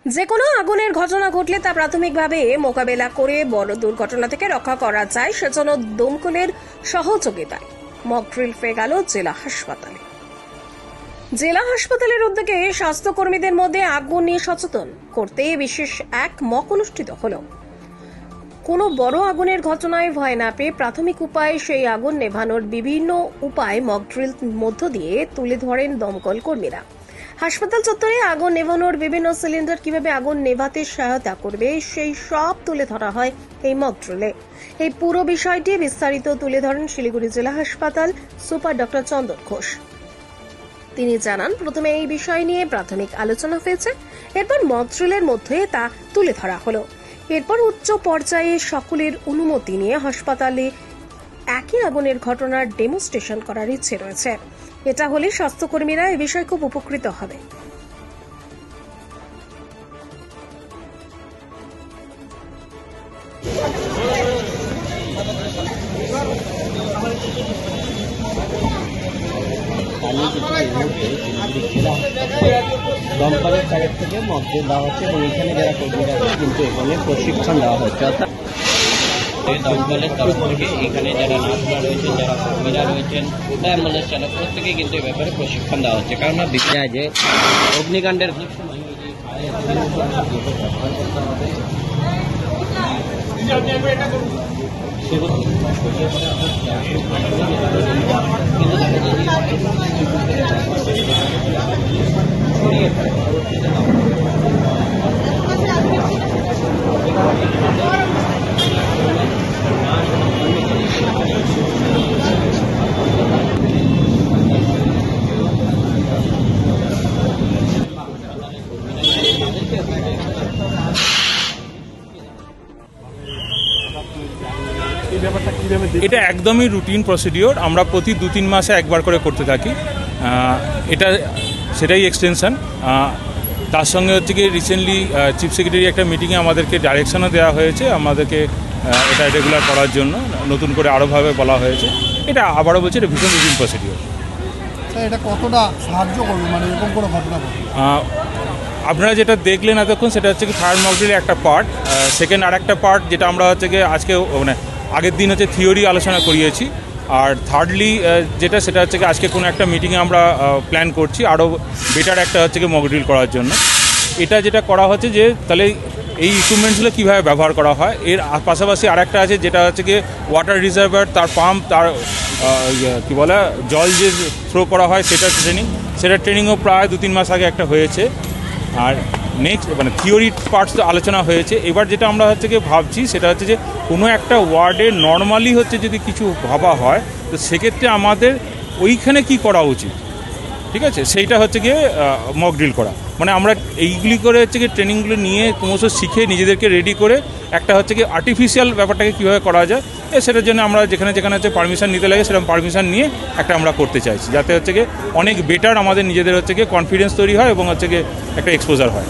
যে কোনো আগুনের ঘটনা ঘটলে তা প্রাথমিকভাবে মোকাবেলা করে বড় দুর্ঘটনা থেকে রক্ষা করা যায়, সেজন্য দমকলের সহযোগিতায় মক ড্রিল হয়ে গেল জেলা হাসপাতালে। জেলা হাসপাতালের উদ্যোগে স্বাস্থ্যকর্মীদের মধ্যে আগুন নিয়ে সচেতন করতে বিশেষ এক মক অনুষ্ঠিত হলো। কোনো বড় আগুনের ঘটনায় ভয় না পেয়ে প্রাথমিক উপায়ে সেই আগুন নেভানোর বিভিন্ন উপায় মক ড্রিল মধ্য দিয়ে তুলে ধরেন দমকল কর্মীরা। হাসপাতাল চত্বরে আগুন নেভানোর বিভিন্ন সিলিন্ডার কিভাবে আগুন নেভাতে সহায়তা করবে সেই সব তুলে ধরা হয় এই মক ড্রিলে। এই পুরো বিষয়টি বিস্তারিত তুলে ধরেন শিলিগুড়ি জেলা হাসপাতাল সুপার ডক্টর চন্দন ঘোষ। তিনি জানান, প্রথমে এই বিষয় নিয়ে প্রাথমিক আলোচনা হয়েছে, এরপর মক ড্রিলের মধ্যে তা তুলে ধরা হলো। এরপর উচ্চ পর্যায়ে সকলের অনুমতি নিয়ে হাসপাতালে একই আগুনের ঘটনার ডেমনস্ট্রেশন করার ইচ্ছে রয়েছে। এটা হলে স্বাস্থ্যকর্মীরা এ বিষয়ে খুব উপকৃত হবে। দমকলের তরফ থেকে মধ্যে দেওয়া হচ্ছে এবং এখানে যারা কর্মীরা আছে কিন্তু এখানে প্রশিক্ষণ দেওয়া হচ্ছে। অর্থাৎ দমকলের তরফ থেকে এখানে যারা নার্সরা রয়েছেন, যারা কর্মীরা রয়েছেন, অ্যাম্বুলেন্স চালক প্রত্যেকে কিন্তু এই ব্যাপারে প্রশিক্ষণ দেওয়া হচ্ছে। কেননা দেখা যায় যে অগ্নিকাণ্ডের অনেক সময় এটা একদমই রুটিন প্রসিডিওর। আমরা প্রতি 2-3 মাসে একবার করে করতে থাকি। এটা সেটাই এক্সটেনশন। তার সঙ্গে হচ্ছে কি রিসেন্টলি চিফ সেক্রেটারি একটা মিটিংয়ে আমাদেরকে ডাইরেকশনও দেওয়া হয়েছে আমাদেরকে এটা রেগুলার করার জন্য, নতুন করে আরোভাবে বলা হয়েছে। এটা আবারও বলছি, এটা ভীষণ রুটিন প্রসিডিওর। এটা কতটা সাহায্য করবে, মানে এরকম কোনো ঘটনা? আপনারা যেটা দেখলেন এতক্ষণ সেটা হচ্ছে কি ফায়ার মক ড্রিলের একটা পার্ট। সেকেন্ড আর একটা পার্ট যেটা আমরা হচ্ছে কি আজকে মানে আগের দিন হচ্ছে থিওরি আলোচনা করিয়েছি। আর থার্ডলি যেটা সেটা হচ্ছে কি আজকে কোনো একটা মিটিংয়ে আমরা প্ল্যান করছি আরও বেটার একটা হচ্ছে কি মক ড্রিল করার জন্য। এটা যেটা করা হচ্ছে যে তাহলে এই ইকুইপমেন্টসগুলো কীভাবে ব্যবহার করা হয়, এর পাশাপাশি আরেকটা আছে যেটা হচ্ছে কি ওয়াটার রিজার্ভার, তার পাম্প, তার কী বলে জল যে থ্রো করা হয় সেটা ট্রেনিংও প্রায় 2-3 মাস আগে একটা হয়েছে। আর নেক্সট মানে থিওরি পার্টস তো আলোচনা হয়েছে। এবার যেটা আমরা হচ্ছে কি ভাবছি সেটা হচ্ছে যে কোনো একটা ওয়ার্ডে নর্মালি হচ্ছে যদি কিছু ভাবা হয় তো সেক্ষেত্রে আমাদের ওইখানে কি করা উচিত, ঠিক আছে, সেইটা হচ্ছে গিয়ে মক ড্রিল করা। মানে আমরা এইগুলি করে হচ্ছে কি ট্রেনিংগুলো নিয়ে ক্রমশ শিখে নিজেদেরকে রেডি করে একটা হচ্ছে কি আর্টিফিশিয়াল ব্যাপারটাকে কীভাবে করা যায় সেটার জন্য আমরা যেখানে হচ্ছে পারমিশন নিতে লাগে সেরকম পারমিশন নিয়ে একটা আমরা করতে চাইছি, যাতে হচ্ছে কি অনেক বেটার আমাদের নিজেদের হচ্ছে কি কনফিডেন্স তৈরি হয় এবং হচ্ছে কি একটা এক্সপোজার হয়।